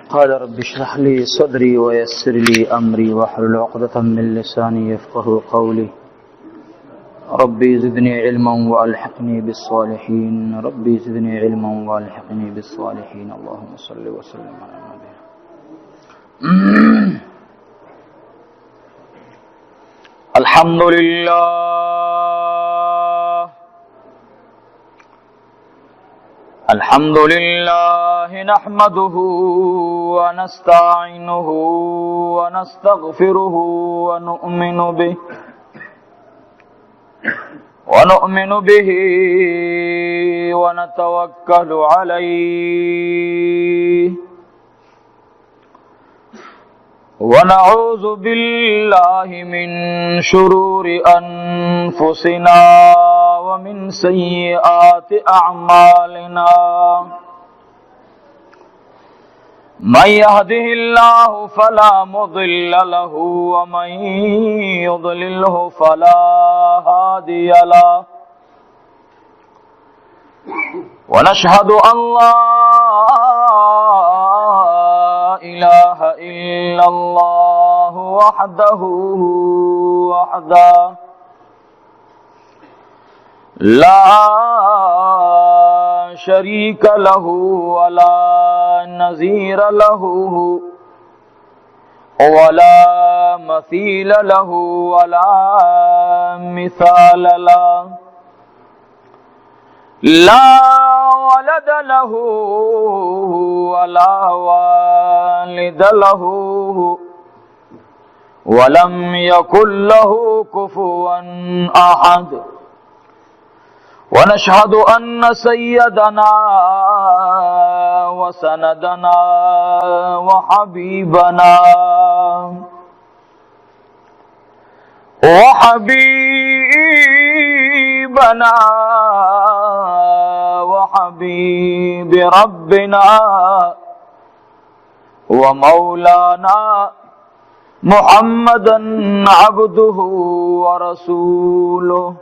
قال رب اشرح لي صدري ويسر لي أمري واحلل عقدة من لساني يفقهوا قولي ربي زدني علما وألحقني بالصالحين ربي زدني علما وألحقني بالصالحين اللهم صل وسلم على النبي. الحمد لله نحمده ونستعينه ونستغفره ونؤمن به ونتوكل عليه ونعوذ بالله من شرور أنفسنا ومن سيئات أعمالنا من يهده الله فلا مضل له ومن يضلله فلا هادي له ونشهد أن لا إله إلا الله وحده لا شريك له ولا نظير له ولا مثيل له ولا مثال له لا ولد له ولا والد له ولم يكن له كفوا أحد ونشهد أن سيدنا وسندنا وحبيبنا وحبيب ربنا ومولانا محمدا عبده ورسوله.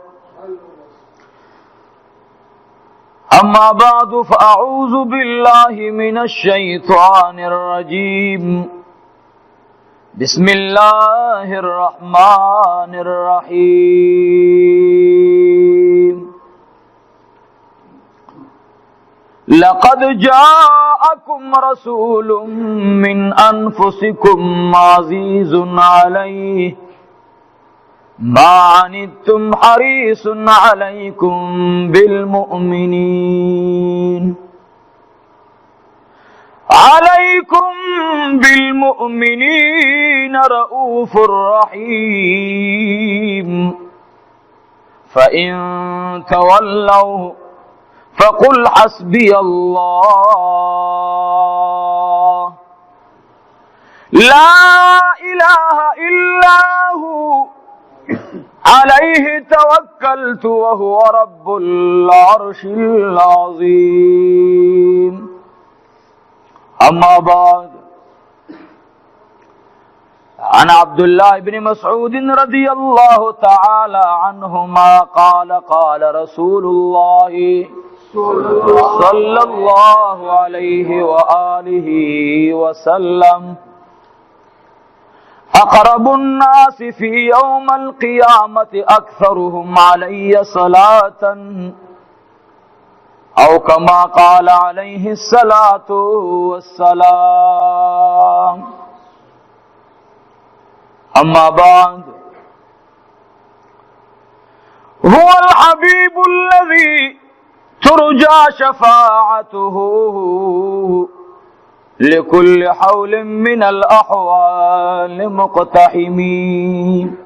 أما بعد فأعوذ بالله من الشيطان الرجيم بسم الله الرحمن الرحيم لقد جاءكم رسول من أنفسكم عزيز عليه ما عنتم حريص عليكم بالمؤمنين رؤوف رحيم فإن تولوا فقل حسبي الله لا إله إلا هو عليه توكلت وهو رب العرش العظيم. أما بعد عن عبد الله بن مسعود رضي الله تعالى عنهما قال قال رسول الله صلى الله عليه وآله وسلم أقرب الناس في يوم القيامة أكثرهم علي صلاة أو كما قال عليه الصلاة والسلام. أما بعد هو الحبيب الذي ترجى شفاعته لكل حول من الأحوال مقتحمين.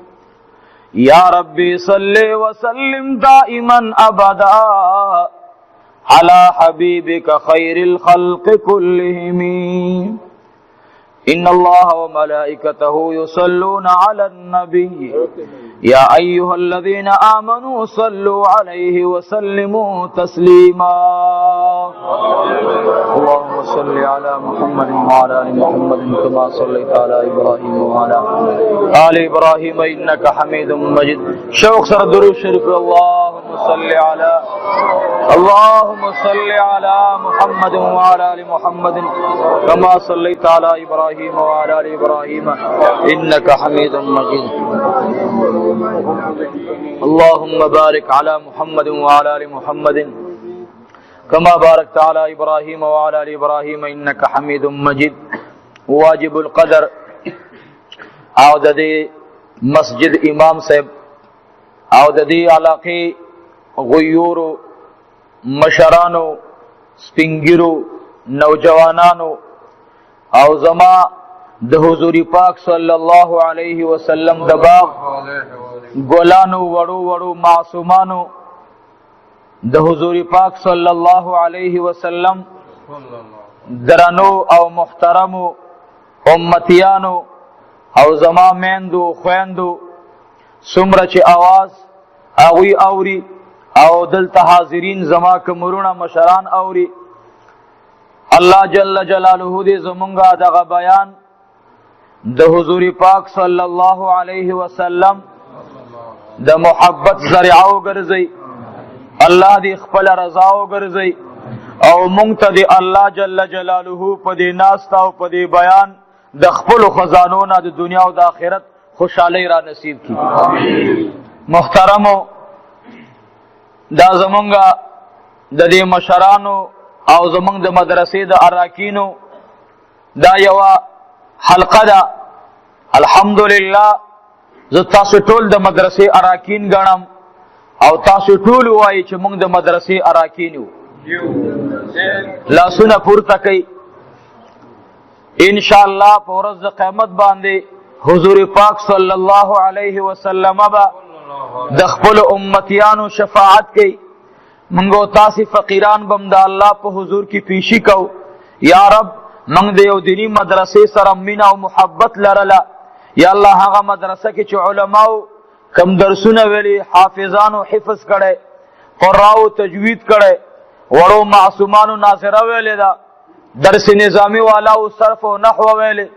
يا ربي صل وسلم دائما أبدا على حبيبك خير الخلق كلهم. إن الله وملائكته يصلون على النبي يا أيها الذين آمنوا صلوا عليه وسلموا تسليما اللهم صل على محمد وعلى آل محمد كما صليت على إبراهيم وعلى آل إبراهيم إنك حميد مجيد شوق سر درود شريف اللهم صل على محمد وعلى آل محمد كما صليت على إبراهيم وعلى آل إبراهيم إنك حميد مجيد اللهم بارك على محمد وعلى آل محمد كما باركت على إبراهيم وعلى آل إبراهيم إنك حميد مجيد واجب القدر او د دې مسجد امام صاحب او د دې علاقې غيورو مشرانو سپینګرو نوجوانانو او زما د حضور پاک صلی الله علیه وسلم د باغ ګلانو وړو وړو معصومانو د حضور پاک صلی الله علیه وسلم درنو او محترمو امتیانو او زما میندو خویندو څومره چې आवाज هغوی اوري او دلته حاضرین زما کمرونه مشران اوري الله جل جلاله دې زمونږه دغه بیان د حضور پاک صلی الله علیه وسلم د محبت ذریعہ وګرځي الله دې خپل رضا وګرځي او مونږ ته دې الله جل جلاله په دې ناستا او په دې بیان د خپل خزانو نه د دنیا او د آخرت خوشحالي را نصیب کړي محترمو دا زمونږه د دې مشرانو او زمونږ د مدرسې د اراکینو دا یو حلقه ده الحمدلله زه تاسو ټول د مدرسې اراکین ګڼم او تاسو ټول وایي چې موږ د مدرسې اراکین یو لاسونه پورته کوي ان شاء الله په ورځ د قیامت باندې حضور پاک صلی الله علیه وسلم با د خپل امتیانو شفاعت کوي موږ تاسو فقیران بم د الله په حضور کې پیشي کو یا رب موږ د یو دینی مدرسې سره مینا او محبت لرله یا الله هغه مدرسه کې چې علماو کم درسونه ویلي حافظانو حفظ کړي قراو تجوید کړي وړو معصومانو ناظره ویلې دا درس نظامی والا او صرف او نحو ویلې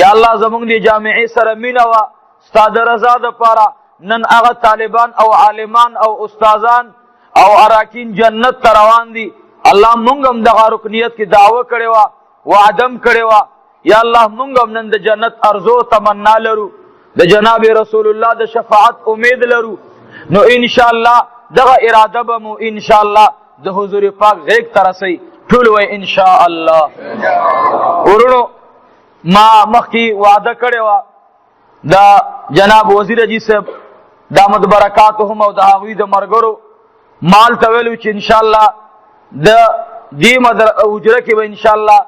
یا الله زموږ د جامعې سره مینا وا استاد رضا د پاره نن هغه طالبان او عالمان او استادان او اراکین جنت ته روان دي الله مونږ هم دغه رکنیت کې دعوه کړې وا وعدم کړې وا یا الله مونږ هم نن د جنت ارزو تمنا لرو د جناب رسول الله د شفاعت امید لرو نو ان شاء الله دغه اراده به مو ان شاء الله د حضور پاک غیږ ترسي ټول وای ان شاء الله ورونو ما مخکې وعده کړې وا دا جناب وزیر اجي صاحب دامت برکاتهم او د هغوی د مرګرو مال ته ویلو چې ان شاء الله د دې اجره کې به ان شاء الله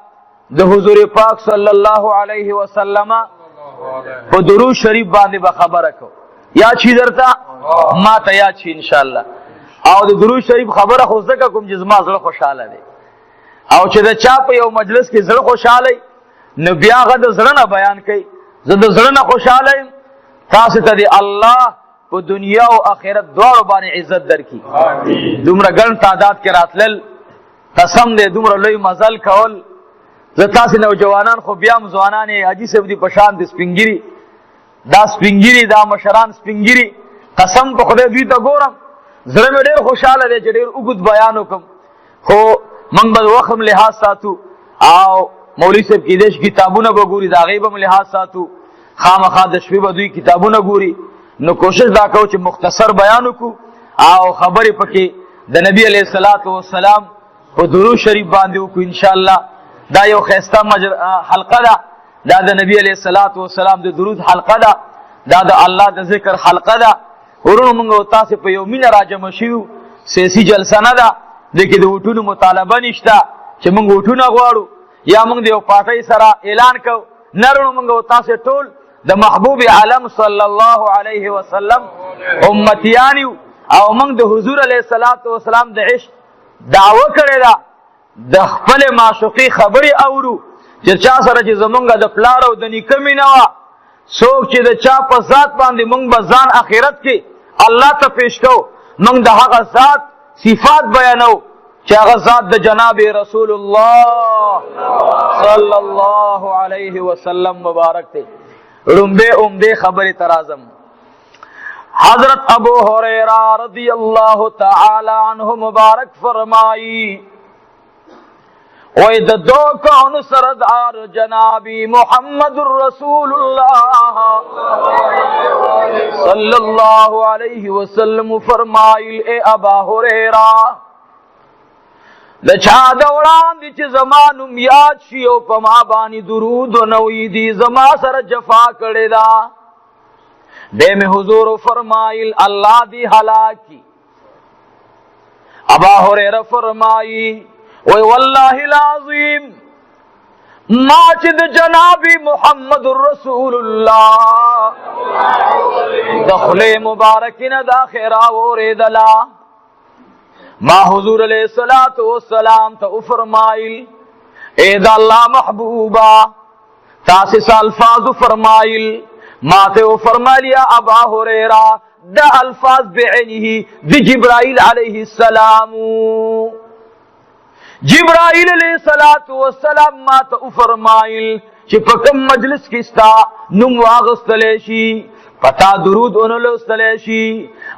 د حضور پاک صلی الله علیه وسلم په درود شریف باندې به خبره کو یا چی درته ما ته یا چی ان شاء الله او د درود شریف خبره خو زکه کوم چې زما زړه خوشاله دی او چې د چا په یو مجلس کې زړه خوشاله نو بیا غد زړه نه بیان کوي زه د زړه نه خوشاله یم تاسو ته دی الله په دنیا او آخرت دواړو باندې عزت درکړي دومره ګڼ تعداد کې راتلل قسم دې دومره لوی مزل کول زه تاسو نوجوانان خو بیا هم ځوانان یې حاجي صاحب دي په شان د سپینګري دا سپینګري دا مشران سپینګري قسم په خدای دوی ته ګورم زړه مې ډېر خوشحاله دی چې ډېر اوږد بیان وکړم خو موږ به وخت هم لحاظ ساتو او مولوي صاحب کېدای شي کتابونه به ګوري د هغې به هم لحاظ ساتو خامخا د شپې به دوی کتابونه ګوري نو کوشش دا کوو چې مختصر بیان وکړو او خبرې پکې د نبی علیه الصلاة والسلام په درود شریف باندې وکړو انشاءالله دا یو ښایسته حلقه ده دا د نبی علیه الصلاة والسلام د درود حلقه ده دا د الله د ذکر حلقه ده ورونو موږ او تاسې په یو مینه راجمع شوي سیاسي جلسه نه ده دې کې د ووټونو مطالبه نشته چې موږ ووټونه غواړو یا موږ د یو پارټۍ سره اعلان کوو نه ورونو موږ او تاسې ټول د محبوب عالم صلی الله علیه وسلم امتیان یو او موږ د حضور علیه الصلاة والسلام د عشق دعوه کړې ده د خپل معشوقي خبرې اورو چې چا سره چې زمونږ د پلار او د نیکه مینه وه څوک چې د چا په ذات باندې موږ به ځان آخرت کې الله ته پیش کو، موږ د هغه ذات صفات بیانو چې هغه ذات د جناب رسول الله صلی الله علیه وسلم مبارک دی. عمده خبر ترازم حضرت ابو ہریرہ رضی اللہ تعالی عنہ مبارک فرمائی، وید دو کون سردار جنابی محمد الرسول اللہ صلی اللہ علیہ وسلم فرمائل، اے ابا ہریرہ د چا دوران دی چې زمانم یاد شي او په ما باندې درود و نوی دی زما سره جفا کړی دا. بے میں حضور فرمائل اللہ دی ہلاکی. ابا ہریرہ فرمائی، وی واللہ العظیم ما چد جنابی محمد الرسول اللہ دخل مبارکین دا خیرہ وردلا. ما حضور علیہ السلام تا فرمائل، اے دا اللہ محبوبہ تاسس الفاظ فرمائل، ما تے فرمائل یا ابا ہریرہ دا الفاظ بعینہ دی جبرائیل علیہ السلام. جبرائیل علیہ السلام ما تے فرمائل چی پکم مجلس کستا نم واغستلیشی پتا درود انلوستلیشی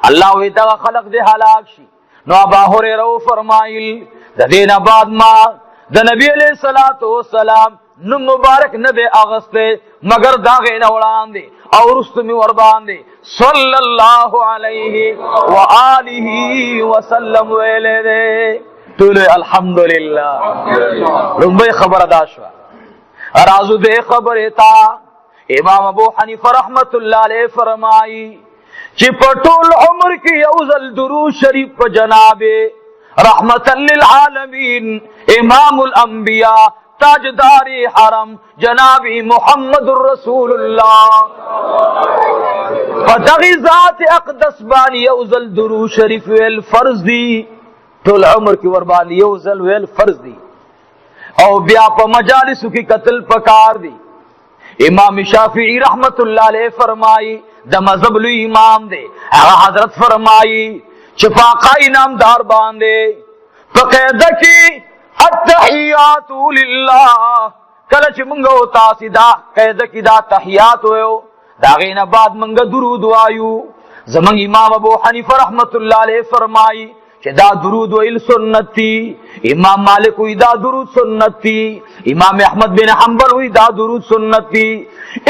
اللہ ویتا خلق دے حلاک شی. نو ابا ہریرہ فرمائل دا دین بعد ما دا نبی علیہ السلام نم مبارک ندے آغستے مگر داغین اولان دے اور رستمی وربان دے صلی اللہ علیہ وآلہ وسلم ویلے دے. تولے الحمدللہ رنبی خبر داشوا رازو دے خبر تا. امام ابو حنیفہ رحمت اللہ علیہ فرمائی چی پٹول عمر کی یوزل درود شریف پا جناب رحمتا للعالمین امام الانبیاء تاجداری حرم جنابی محمد الرسول اللہ فتغی ذات اقدس بانی یوزل درود شریف ویل فرض دی. طول عمر کی وربانی یوزل ویل فرض دی او بیا پا مجالسو کی قتل پکار دی. امام شافعی رحمت اللہ علیہ فرمائی دا مذہب لوی امام دے حضرت فرمائی چپاقائی نام دار باندے فقیدہ کی التحیات للہ کلچ منگو تاسی دا قیدہ کی دا تحیات ہوئے دا غین بعد منگا درود وایو. زمان امام ابو حنیفہ رحمت اللہ علیہ فرمائی کہ دا درود ویل سنت تھی. امام مالک ہوئی دا درود سنت تھی. امام احمد بن حنبل ہوئی دا درود سنت تھی.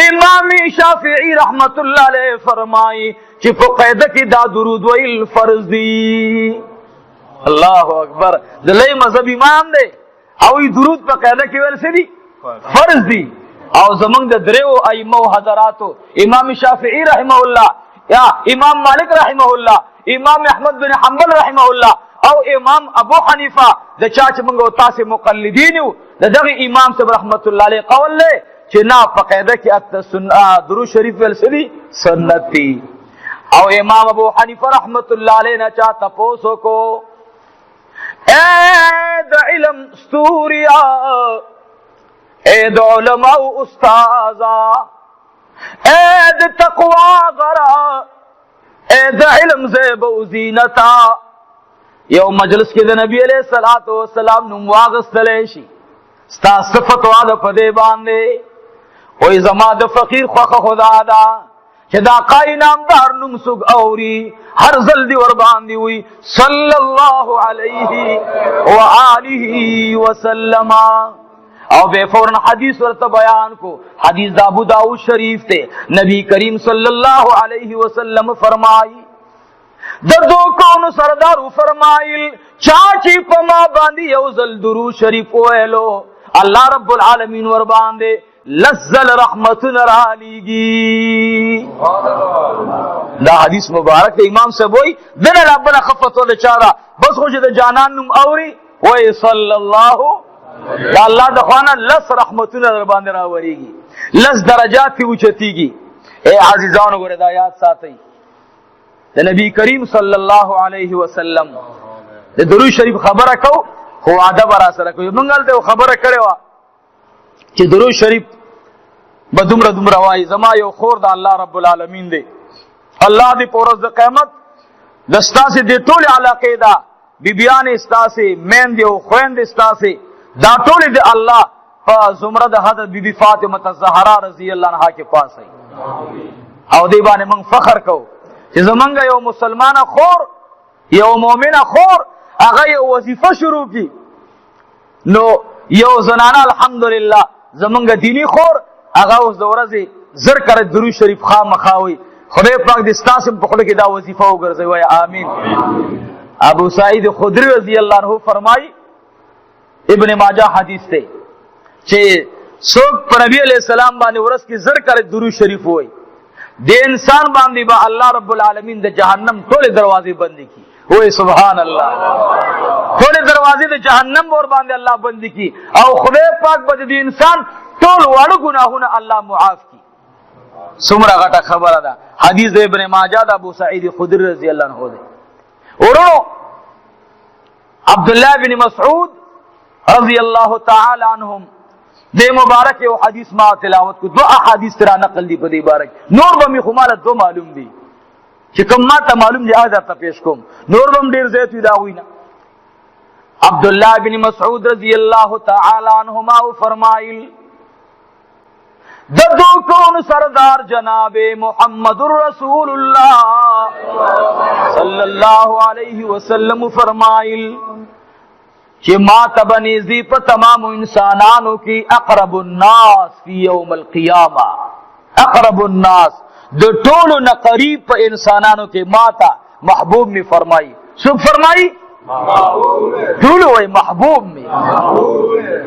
امام شافعی رحمت اللہ علیہ فرمائی کہ فقیدہ کی دا درود ویل فرض دی. اللہ اکبر دلئی مذہب امام دے اوی درود فقیدہ کی ویل سے دی فرض دی. او زمان دا دریو ایمو حضراتو امام شافعی رحمہ اللہ یا امام مالک رحمہ اللہ امام احمد بن حنبل رحمہ اللہ او امام ابو حنیفہ دا چاچ منگو تاسی مقلدینیو دا دغی امام سے رحمت اللہ علیہ قول لے چی نا فقیدہ کی درود شریف ویلسلی سنت تی. او امام ابو حنیفہ رحمت اللہ علیہ نا چاہتا پوسو کو اے دا علم ستوریا اے دا علماء استازا اے دا تقوی غرا اے دا علم زیب و زینتا. یو مجلس کی دا نبی علیہ السلام نمواغست لیشی ستا صفت وادا پدے باندے وی زما دا فقیر خوخ خدا دا چه دا قائی نامدار نمسوگ اوری ہر زلدی ورباندی ہوئی صلی اللہ علیہ وآلہ وسلم. او بے فوراً حدیث ورطا بیان کو حدیث دا ابو داؤد شریف تے نبی کریم صلی اللہ علیہ وسلم فرمائی دو کون سردارو فرمائل چاچی پما باندی یوزل درود شریف ویلو اللہ رب العالمین ور باندے لزل رحمت نرالیگی. دا حدیث مبارک دے امام سے بوئی دن ربنا خفتو دے چارا بس خوش دے جانان نم اوری وی صلی اللہ دا اللہ دخوانا لس رحمتون در باندے راوریگی لس درجات کی وچتی گی. اے عزیزانو گو ردایات ساتھی دا نبی کریم صلی اللہ علیہ وسلم دا درود شریف خبر کو خو آدھا برا سر کو منگل دے خبر کرے وا چی درود شریف به دومره وایي زما یو خور د الله رب العالمین دی. الله دې په ورځ د قیامت د ستاسې دې ټولې علاقې ده بیبیانې ستاسې میندې او خویندې ستاسې دا ټولې د الله په زمره د حضرت بیبي فاطمه الزهرا رضی الله عنها کې پاسئ. او دې باندې موږ فخر کوو چې زمونږ یو مسلمانه خور یو مؤمنه خور هغه یو وظیفه شروع کی. نو یو زنانه الحمدلله زمونږ دینی خور هغه اوس د ورځې زر کړه درود شریف خامخاوي. خدای پاک دې ستاسو په خوله کې دا وظیفه وګرځوي. وای آمین. ابو سعید خدری رضی الله عنه فرمایي ابن ماجه حدیث ته چې څوک پر نبی علیہ السلام باندې ورځ کې زر کړه درود شریف وای د انسان باندې با الله رب العالمین د جهنم ټول دروازې بند کی. وای سبحان الله. ټول دروازې د جهنم ور باندې الله بند کی او خدای پاک به د انسان ټول واړو ګناهونه الله معاف کی. څومره غټه خبره ده. حدیث د ابن ماجه د ابو سعید خدری رضی الله عنه ده. ورونو عبد الله بن مسعود رضی الله تعالی عنهم دې مبارک یو حدیث ما تلاوت کو. دو احادیث ترا نقل دي په دې بارک. نور به می خماله دو معلوم دي چې کوم ما ته معلوم دي هغه ته پیش کوم. نور به ډیر زیات وي دا وینا. عبد الله بن مسعود رضی الله تعالی عنهما فرمایل ددو کون سردار جناب محمد رسول اللہ صلی اللہ علیہ وسلم فرمائل کہ ما تبنیزی پر تمام انسانانوں کی اقرب الناس فی یوم القیامہ. اقرب الناس دو ٹولو نہ قریب پر انسانانوں کے ماتا محبوب میں فرمائی. سب فرمائی ٹولو ہے محبوب میں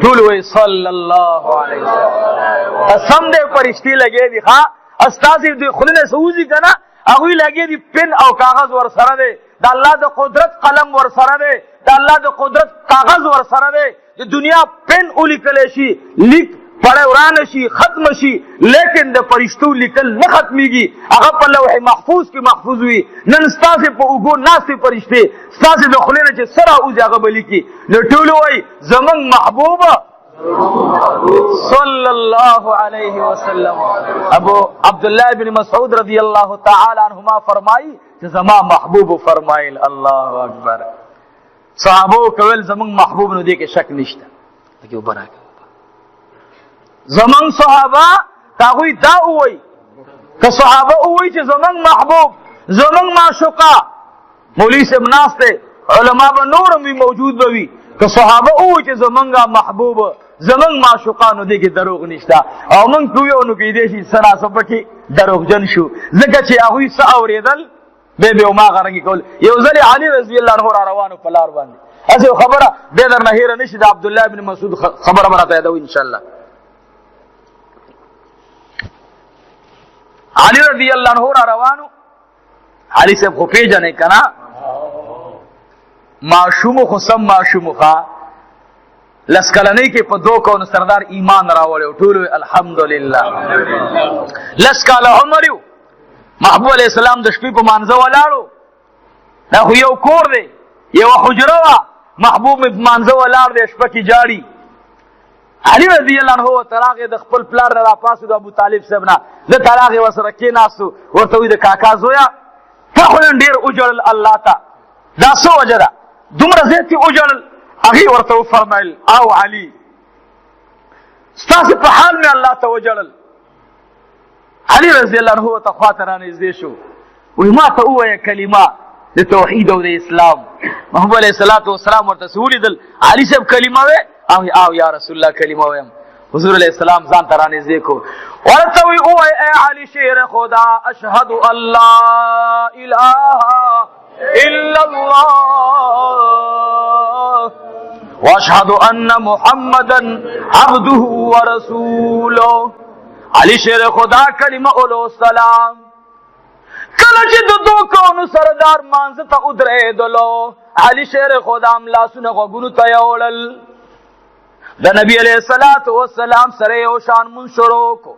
ٹولو ہے صلی اللہ علیہ وسلم. قسم دے فرشتے لگے دی خواہ استاذی دی خودنے سوزی کنا اگوی لگے دی پن او کاغذ ور سره دے دا اللہ دا قدرت قلم ور سره دے دا اللہ دا قدرت کاغذ ور سره دے دی دنیا پن اولی کلیشی لکھ پڑے وران شي ختم شي لیکن د فرشتو لیکل نه ختميږي. هغه په لوح محفوظ کې محفوظ وي. نن ستاسو په وګو ناسې فرشتي ستاسو د خلینو چې سره اوځي هغه بلی کې نو ټول وای زمون محبوب صلی الله علیه وسلم. ابو عبد الله بن مسعود رضی الله تعالی عنهما فرمایي چې زما محبوب فرمایل الله اکبر. صحابه کول زمون محبوب نو دې کې شک نشته. دغه وبرکات زمان صحابه تاغوی دا اوئی که صحابه اوئی چه زمان محبوب زمان معشوقا مولی سے مناستے علماء با نورم بھی موجود بوی که صحابه اوئی چه زمان محبوب زمان معشوقا نو دیکھ دروغ نشتا او من کوئی اونو کی دیشی سناسو پکی دروغ جن شو زکا چه اغوی سا اوریدل بے بے اوما غرنگی کول یوزلی علی رضی اللہ عنہ را روانو پلار باندی ایسے خبره بے در نحیر نشد عبداللہ بن مسعود خبره برا پیدا ہوئی انشاءاللہ. علی رضی اللہ عنہ را روانو علی صاحب خو پیجنے کنا معشوم خسم معشوم خوا لسکلنی کے پا دو کون سردار ایمان راولیو ٹولو الحمدللہ لسکال عمریو محبوب علیہ السلام دشپی پا مانزو والارو نا خو یو کور دے یو حجروا محبوب مانزو والار دے شپا کی جاری. علی رضی اللہ عنہ تراغ د خپل پلار را پاسو د ابو طالب صاحبنا د تراغ وسره کې ناسو ورته وی د کاکا زویا ته خلن ډیر اوجل الله تا دا سو وجدا دومره زیاتی اوجل اغي ورته فرمایل او علی ستاسو په حال می الله ته وجل. علی رضی اللہ عنہ ته خاطرانه زده شو وی ما ته وای کلمه د توحید او د اسلام. محمد علیہ الصلوۃ والسلام ورته سوری دل علی صاحب کلمه وای او یا رسول الله کلمه ویم. حضور علیہ السلام ځان ترانه ذکر ورته وی او اے علی شیر خدا اشهد الله اله الا الله واشهد ان محمدا عبده ورسوله. علی شیر خدا کلمه اولو سلام کله چې د دو کونو سردار مانځ ته ودرېدلو علی شیر خدا املاسونه غوګونو ته یوړل د نبی علیہ الصلوۃ والسلام سره یو شان مون شروع کو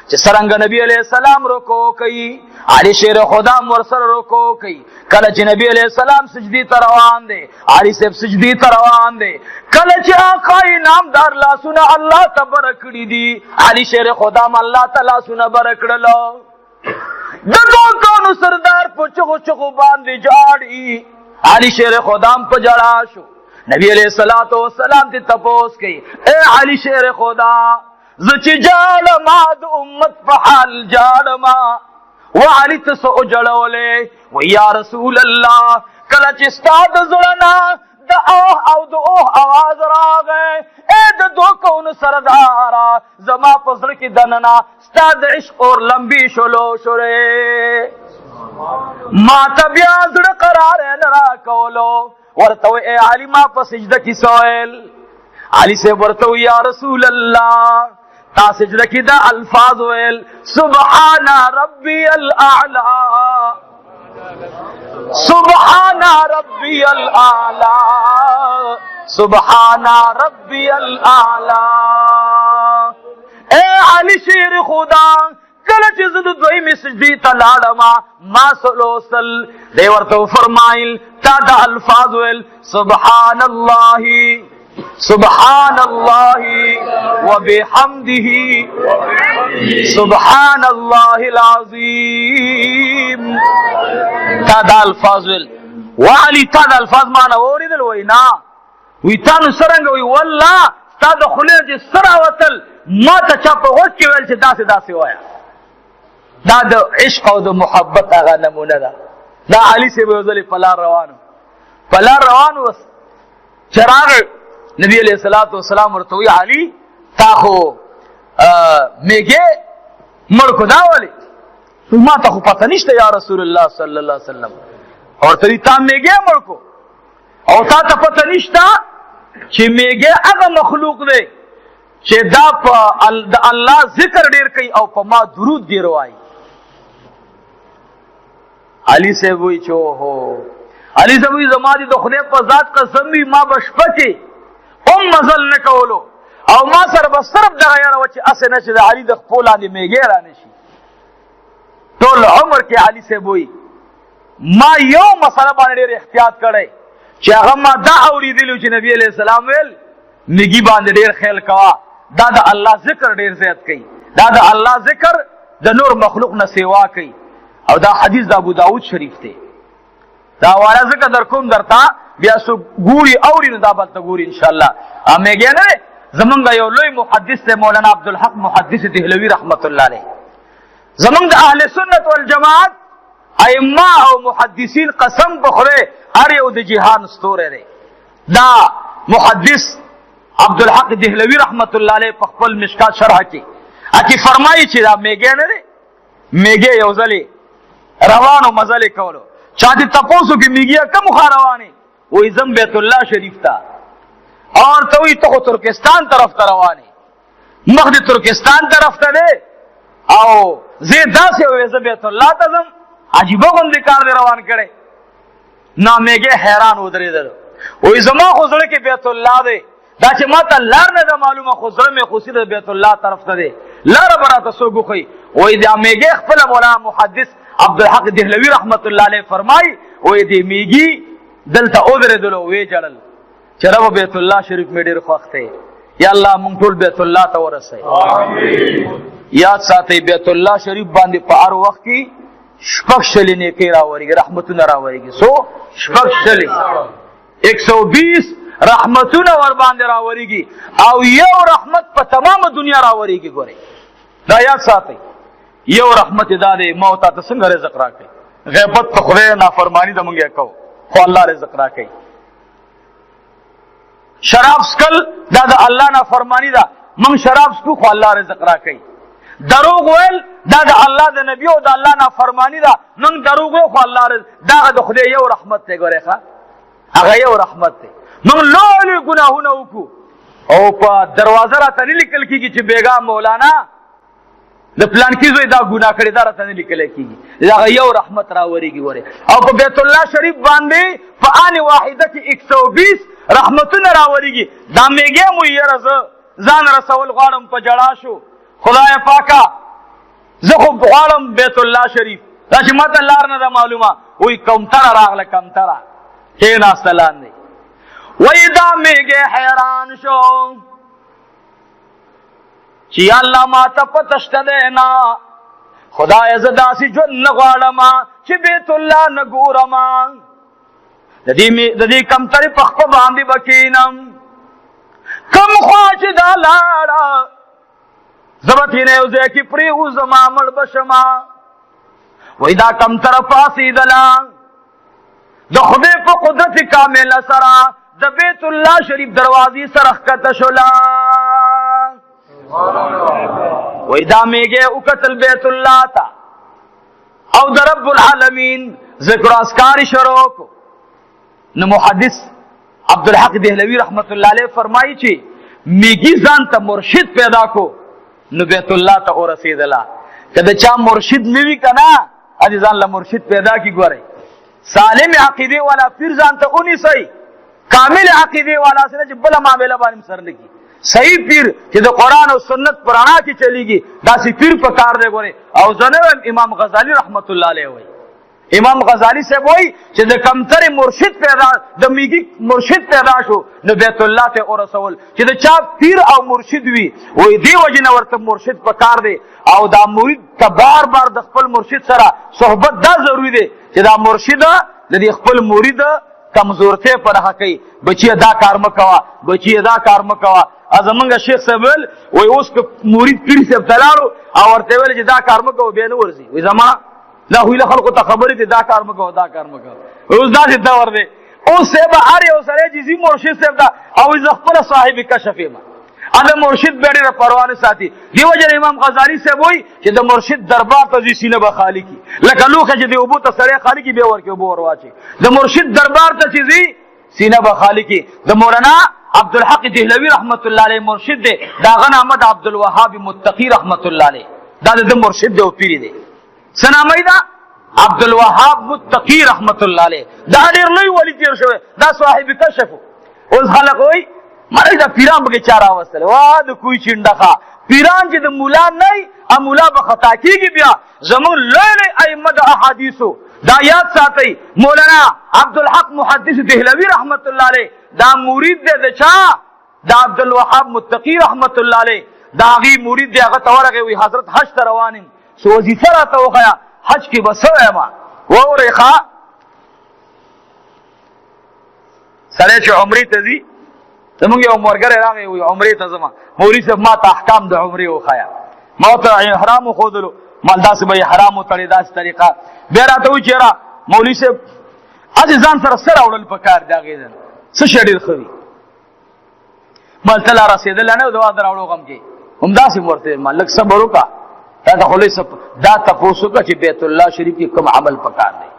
چې څرنګه نبی علیہ السلام رکوع کوي علي شیر خدا ورسره رکوع کوي کله چې نبی علیہ السلام سجدي ته روان دي علي صاحب سجدي ته روان دي کله چې آقا انعامدار لاسونه الله تبارک کړی دي علي شیر خدا الله تعالی سونه برکړل د دوستانو سردار په چغو چغو باندې جاړي علي شیر خدا په جړا شو نبی علیہ الصلوۃ والسلام ته تپوس کوي اے علي شیر خدا زچ جاړما د امت په حال جاړما وعلي تسو جړولې و یا رسول الله کله چې ستاد زړنا د او د आवाज راغې اے د دوکون سردارا زما پزړه کې دننا ستاد عشق اور لمبي شلو شوره ما تبیا زړه قرار نه را کولو ورته اے علي ما په سجده کې سوال علي سے ورته یا رسول الله تا سجده کې دا الفاظ ویل سبحان ربي الاعلى سبحان ربي الاعلى سبحان ربي الاعلى اے علي شیر خدا کله چې زه د دویمې سجدې ته لاړم ما سلوسل دی ورته فرمایل تا دا الفاظ ویل سبحان الله سبحان الله وبحمده سبحان الله العظيم تا دا الفاظ ویل وعلي تا دا الفاظ معنا اوریدل وینا وی تاسو سرنګ وی والله تا د خلیج سره وتل ما ته چا په وخت کې ویل چې داسې داسې وایا دا د عشق او د محبت هغه نمونه ده دا علي سی به ځلې پلار روانو چراغ نبی علیہ الصلوۃ والسلام ورته وی علي تا خو میګه مړ کو دا ولی ما ته خو پته نشته یا رسول الله صلی الله علیه وسلم اور ته تا میګه مړ کو او تا ته پته نشته چې میګه هغه مخلوق دی چې دا په الله ذکر ډیر کوي او په ما درود ډیر وایي علي سے وی چو هو علي سے وی زما دي د خدای په ذات قسم وی ما بشپکه مزل نکولو او ما سره به صرف دغه یاره و چې اسې نه چې د علي د خپو لاندې میږې را نشي ټول عمر کې علي صاحب وی ما یو مسله باندې ډېر احتیاط کړی چې هغه ما دا اورېدلي چې نبي علیه السلام ویل میږي باندې ډېر خیال کوه دا د الله ذکر ډېر زیات کوي دا د الله ذکر د نور مخلوق نه سیوا کوي او دا حدیث د ابو داود شریف دی دا حواله ذکر در کوم درته بیا سو ګوري اوري نو دا بلته ګوري ان شاء الله امېګه نه زمونږ یو لوی محدث ته مولانا عبدالحق محدث دهلوی رحمت الله علیه زمونږ د اهل سنت والجماعت ائمه او محدثین قسم بخوره هر یو د جهان ستوره دی دا محدث عبدالحق دهلوی رحمت الله علیه په خپل مشکات شرح کې اکی فرمایي چې دا میګه نه دی میګه یو ځلې روانو مزل کولو چا دې تاسو کې میګه کوم خاروانه وې زم بیت الله شریف ته اور ته وي ته ترکستان طرف ته روانه مخ دې ترکستان طرف ته دی او زه داسې وې زم بیت الله ته زم عجیب غوندې کار دې روان کړي نا میګه حیران ودرېدل وې زما خو زړه کې بیت الله دی دا چې ما ته لار نه ده معلومه خو زړه مې خوشي ده بیت الله طرف ته دی لار براته سو ګوخي وې دا میګه خپل مولانا محدث عبدالحق دهلوی رحمت الله علیه فرمای وې دې میګي دلته اودرېدلو وې جړل چې رب بیت الله شریف مې ډېر خوښ دی یا الله مونږ ټول بیت الله ته ورسئ آمین یاد ساتئ بیت الله شریف باندې په هر وخت کې شپږ شلې نیکۍ راورېږي رحمتونه راورېږي سو شپږ شلې 120 رحمتونه ور باندې راورېږي او یو رحمت په تمامه دنیا راورېږي ګورئ دا یاد ساتئ یو رحمت دا دی موت ته څنګه رزق راکړي غیبت په خدای نافرمانی د مونږه کو خو الله رزق راکړي شراب سکل دا د الله نافرمانی ده مونږ شراب سکو خو الله رزق راکړي دروغ ویل دا د الله د نبی او د الله نافرمانی ده مونږ دروغ خو الله رزق دا د خدای یو رحمت دی ګورئ ښه هغه یو رحمت دی مونږ لوی ګناهونه وکړو او په دروازه راته نه لیکل کېږي چې بیګا مولانا د پلان کې زوی دا ګناه کړی دا راته نه لیکل کېږي دا یو رحمت راورېږي ګورئ او په بیت الله شریف باندې په آن واحده کې 120 رحمتونه راورېږي دا میګې مو یې ځان رسول غواړم په جړا شو خدای پاکه زه خو غواړم بیت الله شریف دا چې ماته لار نه ده معلومه وی کمتره راغله کمتره کېناسته لاندې وی دا میږي حیران شو چې یا الله ماته پته شته دی نه خدای زه داسې ژوند نه غواړم چې بیت الله نه ګورم د دې کمترې په خپه باندې به کښېنم کم خوا چې دا لاړه زه به ترېنه یو ځای کې پرېوځم مړ به شم وایي دا کمتره پاڅېدله د خدای په قدرت کامله سره د بیت الله شریف دروازې سره ښکته شوله وایي دا میږی وکتل بیت الله ته او د رب العالمین ذکر اذکار شروع کو نو محدث عبدالحق دهلوی رحمت الله علیه فرمایي چې میږي ځان ته مرشد پیدا کو نو بیت الله ته ورسېدله که د چا مرشد نه وي که نه ادې ځان له مرشد پیدا کړي ګورئ سالم عقیدې والا پیر ځان ته ونیسئ کامل عقیدې والا سره چې بله معامله باندې سر نه کړي صحیح پیر چې د قرآن او سنت پر رڼا کې چلیږي داسې پیر په کار دی ګورئ او زه نه وایم امام غزالي رحمت الله علیه وایي امام غزالی صاحب وایي چې د کمترې مرشد پیدا د میږي مرشد پیدا شو نو بیت الله ته ورسول چې د چا پیر او مرشد وي وایي دې وجې نه ورته مرشد په کار دی او دا مرید ته بار بار د خپل مرشد سره صحبت دا ضروري دی چې دا مرشد د دې خپل مرید کمزورتۍ په نښه کوي بچیه دا کار مه کوه بچیه دا کار مه کوه زمونږ شیخ صاحب ویل وایي اوس که مرید پیر صاحب ته لاړو او ورته ویل چې دا کار مه کوه بیا نه ورځي وایي زما دا خویله خلکو ته خبرې دي دا کار مه کوه دا کار مه کوه اوس داسې دور دی اوس صاحب هر یو سړی چې ځي مرشد صاحب ته او زه خپله صاحب کشف یم دا مرشد بیا ډېره پروا نه ساتي دې وجه نه امام غزالي صاحب وایي چې د مرشد دربار ته ځي سینه به خالي کړي لکه لوښه چې د اوبو ته سړی خالي کړي بیا ورکړي اوبه ور واچوي د مرشد دربار ته چې ځي سینه به خالي کړي د مولانا عبدالحق دهلوی رحمت الله علیه مرشد دی د هغه نامه د عبدالوهاب متقي رحمت الله علیه دا د مرشد دی او پیر دی څه نامه یې ده عبدالوهاب متقي رحمت الله علیه دا ډېر لوی ولی تېر شوی دا صاحب کشف اوس خلک وایي مړی دا پیران پکې چا راوستل وا د کوی چینډخه پیران چې د مولا نه وي مولا به خطا کېږي بیا زموږ لوی لوی ائمه د احادیثو دا یاد ساتئ مولانا عبدالحق محدث دهلوی رحمت الله علیه دا مرید دی د چا د عبدالوهاب متقي رحمت الله علیه دا هغې مرید دی هغه ته ورغی وایي حضرت حج ته روان یم څه وظیفه راته وښیه حج کې به څه وایم واورئ ښه سړی چې عمرې ته ځي زمونږ یو ملګری راغی وایي عمرې ته ځمه مولوي صاحب ما ته احکام د عمرې وښیه ما ورته احرام وښودلو ما داسې به احرام وتړې داسې طریقه بیا راته وایي چې یاره مولوي صاحب هسې ځان سره څه راوړل په کار دی هغې ځل څه شی ډېر ښه وي ملته لا رسېدلی نه و د واده راوړو غم کې همداسې مې ورته ویل ما لږ صبر وکړه تا ته خو لوی دا تپوس وکړه چې بیت الله شریف کې کوم عمل پکار دی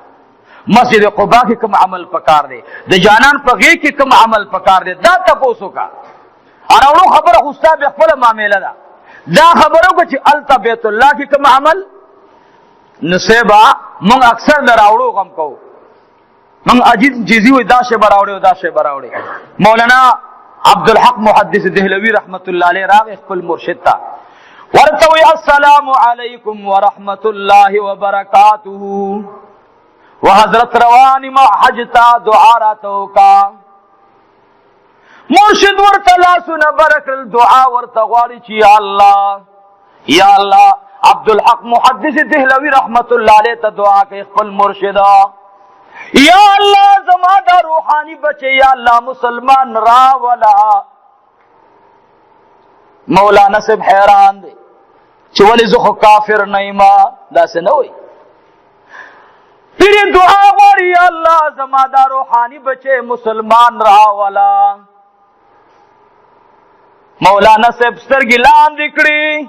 مسجد قبا کې کوم عمل پکار دی د جانان په غېږ کې کوم عمل پکار دی دا تپوس وکړه راوړو خبره خو ستا بیا خپله معامله ده دا خبره وکړه چې هلته بیت الله کې کوم عمل نو صیبه موږ اکثر د راوړو غم کوو موږ عجیب چیزي وایي دا شی به راوړې او دا شی به راوړې مولانا عبدالحق محدث دهلوی رحمت الله علیه راغی خپل مرشد ته ورته وی السلام علیکم ورحمت الله وبرکاته و حضرت روان ما حج تا دعا راته وکړه مرشد ورته لاسونه برکل دعا ورته غواړي چې یا الله عبدالحق محدث دهلوی رحمت الله علیه ته دعا کوي خپل مرشد یا الله زما دا روحانی بچه یا الله مسلمان راولا مولانا صاحب حیران دی چې ولې زه خو کافر نه یم داسې نه وایي پیر دعا غواړي یا الله زما دا روحانی بچه مسلمان راولا مولانا صاحب سترګې لاندې کړي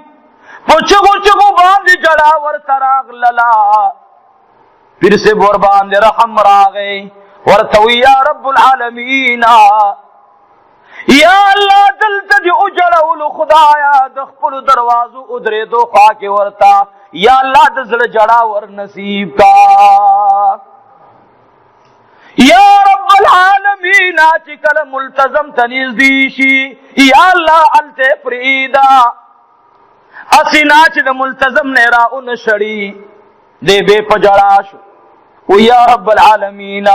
په چغو چغو باندې جړا ورته راغلله پیر صاحب ور باندې رحم راغی ورته وی یا رب العالمین یا الله دلته دې وجړولو خدایا د خپلو دروازو ودرېدو خوا کې ورته یا الله د زړه جړا ور نصیب کا یا رب العالمین چې کله ملتزم ته نږدې شي یا الله هلته پرېږده اسینا چې د ملتزم نه راون شړی دې به پجړا شو و یا رب العالمین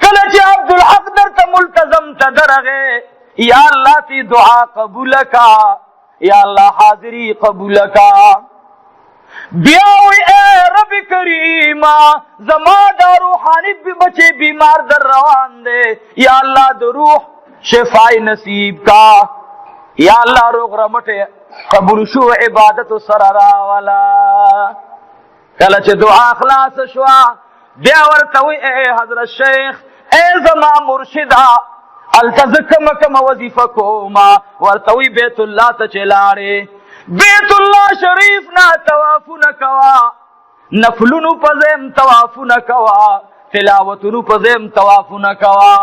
کله چې عبدالحق درته ملتزم ته درغه یا الله تی دعا قبول کا یا الله حاضری قبول کا بیا وی اے رب کریم زما دا روحانی بچے بیمار در روان دے یا اللہ د روح شفای نصیب کا یا اللہ روغ رمٹے قبول شو عبادت سررا والا کله چې دعا خلاص شوا بیا ورته وی اے حضرت شیخ اے زما مرشدا التزکم کم وظیفه کوما ورته وی بیت الله ته چلاړې بیت الله شریف نا توافونه کوا نفلونو پزم توافونه کوا تلاوتونو پزم توافونه کوا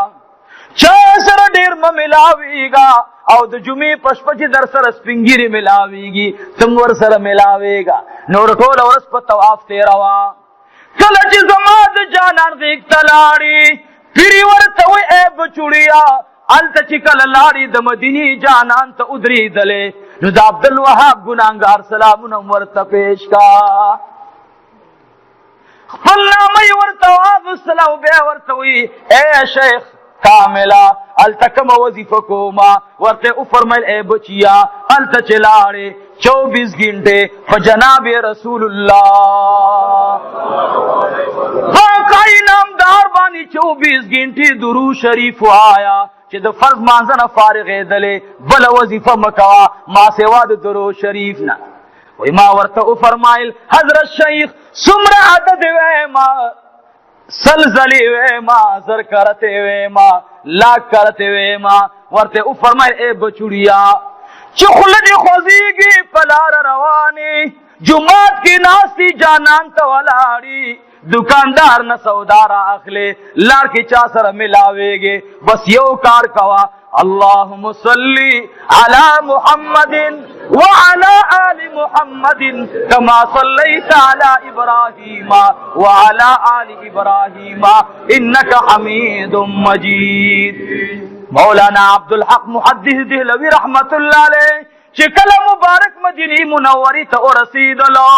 چا سره ډیر ملاویږي او د جمعې پشپچ در سره سپینګری ملاویږي تم ور سره ملاويږي نور ټول ورځ په طواف تیروا کله چې زما د جانان غیږ تلاړي پیری ورته وې اے بچوړیا الته چې کله لاړي د مدینی جانان ته ودرېدلې نو د عبدالوهاب ګناهګار سلامونه ورته پیش کا خپل نامه ورته واغوستله او بیا ورته وی اے شیخ کاملا التکم وظیفه کوما ورته فرمایل اے بچیا الته چې لاړې 24 घंटे په جناب رسول الله باقی نامدار باندې 24 घंटे درود شریف آیا چې د فرض مانځه نه فارغې دلې بل وظیفه مکوا ما سوا د درود شریف نه وای ما ورته فرمایل حضرت شیخ سمره عدد وېما سلزلی وېما زر کرته وېما لا کرته وېما ورته فرمایل اے بچوړیا چې خلد خوځيږي پلار رواني جمعات کې ناسي جانان ته ولاړي دکاندار نه سودارا اخلي لار کې چا سره ملاويږي بس یو کار کوا اللهم صل على محمد وعلى آل محمد كما صليت على إبراهيم وعلى آل إبراهيم إنك حميد مجيد مولانا عبدالحق محدث دهلوی رحمت اللہ علیہ چکل مبارک مدینی منوری تا ورسیدلو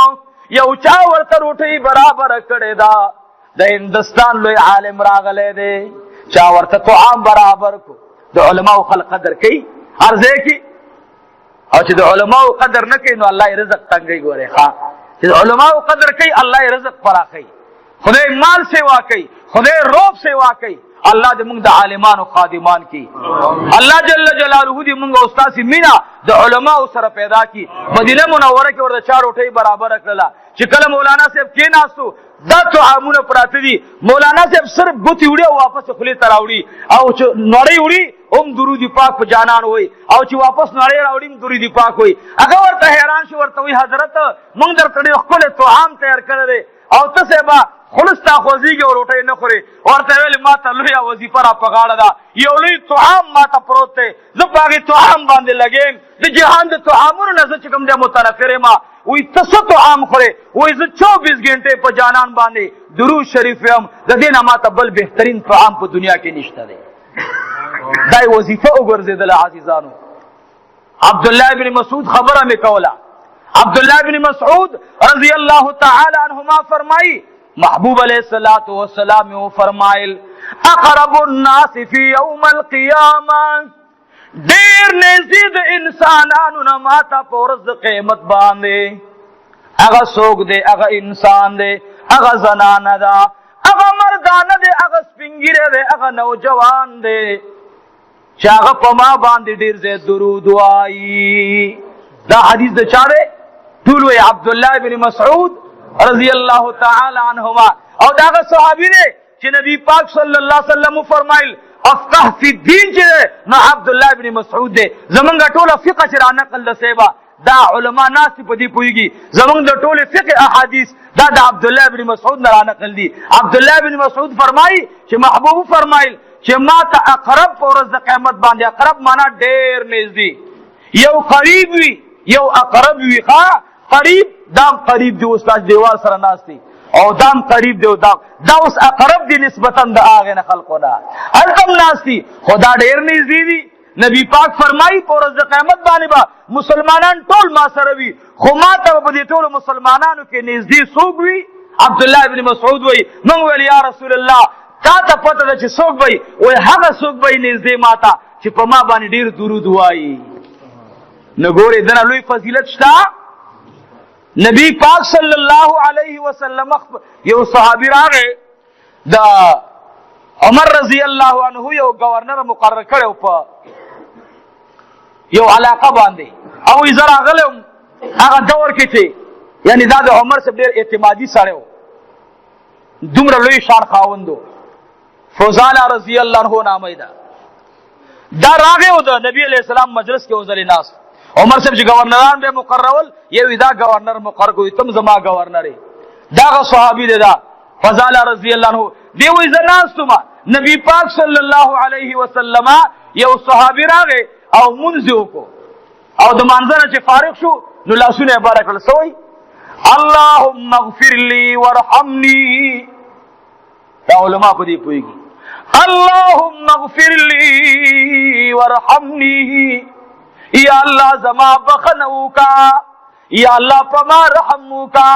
یو چا ورته روټي برابر کړی دا د هندستان لوی عالم راغلی دی چا ورته طعام برابر کو د علماء خلق قدر کوي ارزه کی او چې د علماء قدر نه کوي نو الله رزق تنګي ګوره ها چې د علماء قدر کوي الله رزق فراخي خدای مال سیوا کوي خدای روب سیوا کوي الله دې موږ د عالمانو خادمان کی الله جل جلاله دې موږ استاد مینا د علماء سره پیدا کی مدینه منوره کې ورته چار روټي برابر کړلا چې کله مولانا صاحب کې ناسو دا طعامونه پراته دي مولانا صاحب صرف ګوتی وړي او واپس خلی تراوړي او چې نړۍ وړي هم درود پاک په جانان وای او چې واپس نړۍ راوړي درود پاک وای هغه ورته حیران شو ورته وای حضرت موږ درته خپل طعام تیار کړل او تاسو به خلصتا خوځيږي او روټي نه خوري ورته ویل ما ته لوی وظیفه را پغاړه دا یو لوی طعام ما ته پروت دی زه باغی طعام باندې لګیم د جهان د طعامونو نه چې کوم د متنفر ما وی تاسو طعام خوري وای زه 24 غنټه په جانان باندې درود شریف هم د دې نه ما ته بل بهترین طعام په دنیا کې نشته دی دای وظیفه وګرځیدل عزیزانو عبد الله بن مسعود خبره میکولا عبد الله بن مسعود رضی الله تعالی عنهما فرمایي محبوب علیہ الصلوۃ والسلام فرمایل اقرب الناس فی یوم القیامه ډیر نزدې د انسانانو نه ماته پورز قیامت باندې هغه څوک دی هغه انسان دی هغه زنانه ده هغه مردانه دی هغه سپینګیره دی هغه نوجوان دی چې هغه په ما باندې ډیر زیات درود وایي دا حدیث د چا دی ټول وی عبد الله بن مسعود رضی اللہ تعالی عنہما او داغه صحابی نے چې نبی پاک صلی الله علیه وسلم فرمایل افقه فی الدین چې نو عبد الله ابن مسعود دے زمونږ ټوله فقہ چې را نقل د سیبا دا علما ناس په دې پویږي زمونږ د ټوله فقہ احادیث دا د عبد الله ابن مسعود نه را نقل دي عبد الله ابن مسعود فرمایي چې محبوب فرمایل چې ما ته اقرب ورځ د قیامت باندې اقرب معنا ډېر نږدې یو قریب وي یو اقرب وي ښا قریب دام قریب دی استاد دیوال سره ناشتي او دام قریب دی دا اوس اقرب دی نسبتا د اغه نه خلقونه هلکم ناشتي خدا ډیر نږدې دی نبی پاک فرمایي په ورځ د قیامت باندې با مسلمانان ټول ما سره وي، خو ما ته په دې ټولو مسلمانانو کې نږدې څوک وي؟ عبدالله ابن مسعود وایي موږ ویل یا رسول الله تا ته پته ده چې څوک به وایي هغه څوک به نږدې ما ته چې په ما باندې ډېر درود وایي. نو ګورې دنه لوی فضیلت شته. نبی پاک صلی الله علیه وسلم یو صحابي راغی د عمر رضی الله عنه یو گورنر مقرر کړو په یو علاقه باندې او یې زه راغلی هغه دور کې چې یعنی دا د عمر صاحب ډېر اعتمادي سړی و، دومره لوی شان خاوند و. فضایل رضی الله عنه نامه ده. دا راغی و د نبی علیه السلام مجلس کې وځلې ناست. عمر صاحب چې گورنران به مقررول یو دا گورنر مقرر کوي تم زما گورنر یې. دغه صحابي دی دا فضایل رضی الله عنه. دی وایي زه ناست وم نبی پاک صلی الله علیه وسلم یو صحابي راغی او مونځ یې وکړو او د مانځه نه چې فارغ شو نو لاسونه یې باره کړل. څه وایي؟ اللهم اغفر لي وارحمني. دا علما په دې پوهېږي. اللهم اغفر لي وارحمني. یا الله زما بخنه وکړه، یا الله په ما رحم وکړه.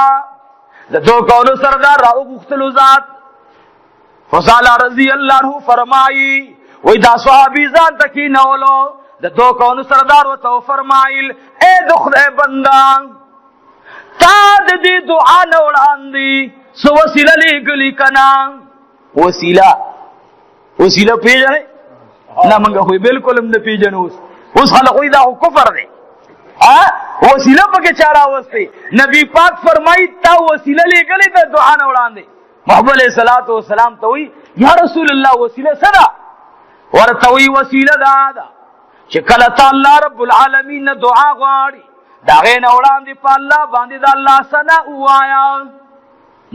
د دو کونو سردار راوغوښتلو ذات فضایل رضی الله عنه فرمایي وایي دا صحابي ځان ته کېنولو د دو کونو سردار ورته وفرمایل ای د خدای بنده تا د دې دعا نه وړاندې څه وسیله لېږلې که نه؟ وسیله پېژنئ؟ نه موږ خو بلکل هم نه پېژنو. اوس خلک وایي دا خو کفر دی. وسیله پکې چا راوستی؟ نبی پاک فرمایي تا وسیله لېږلې د دعا نه وړاندې. محمد علیه الصلاة والسلام ته وایي یا رسول الله وسیله څه ده؟ ورته وایي وسیله دا ده چې کله ته الله رب العالمین نه دعا غواړي د هغې نه وړاندې په الله باندې د الله ثنا ووایه.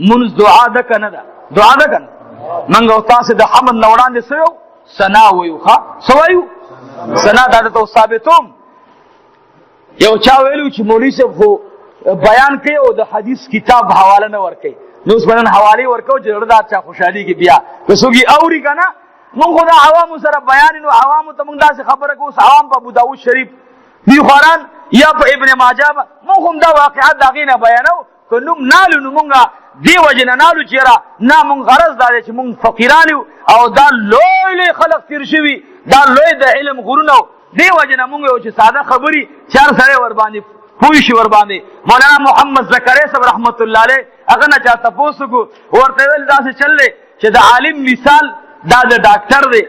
مونځ دعا ده که نه ده؟ دعا ده که نه؟ موږ او تاسې د حمد نه وړاندې څه یو؟ ثنا وایو. ښه څه وایو؟ ثنا. دا درته ثابتوم. یو چا ویلو چې مولوي صاحب خو بیان کوي او د حدیث کتاب حواله نه ورکوي. نو اوس به نن حوالې ورکوو چې زړه دا چا خوشحالېږي بیا که څوک یې اوري که نه. مونږ خو د عوامو سره بیان نو عوامو ته مونږ داسې خبره کوو. اوس عوام په ابوداود شریف دي خواران یا په ابن ماجه مونږ هم دا واقعات د هغې نه بیانو. که نوم نالو نو مونږ دې وجې نه نالو چې یاره نه مونږ غرض دا دی چې مونږ فقیران یو او دا لوی لوی خلق تېر شوي دا لوی د علم غرونه و. دې وجې نه مونږ یو چې ساده خبرې چار سړی ورباندې پوه شي ورباندې. مولانا محمد زکریا صاحب رحمت الله علیه هغه نه چا تپوس وکړو ورته ویل داسې چل دی چې د عالم مثال دا د ډاکټر دی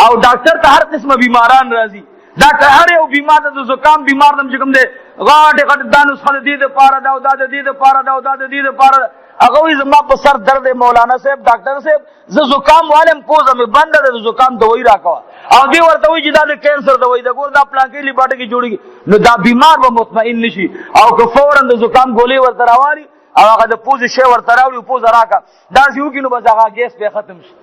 او ډاکټر ته هر قسمه بیماران راځي. دا که هر یو بیمار ته د زکام بیمار ته چې کوم دی غاټې غټې دا نسخه د دې دپاره ده او دا د دې دپاره ده او دا د دې دپاره ده. هغه وایي زما په سر درد دی مولانا صاحب ډاکټر صاحب زه زکام والم پوزه مې بنده ده د زکام دوایي راکوه. او دې ورته وایي چې دا د کینسر دوایي ده ګور دا پلانکۍ لپاره کې جوړېږي. نو دا بیمار به مطمئن نه شي او که فورا د زکام ګولۍ ورته راوالي او هغه د پوزې شی ورته راوړي پوزه راکړه داسې وکړي نو بس هغه ګیس بیا ختم شي.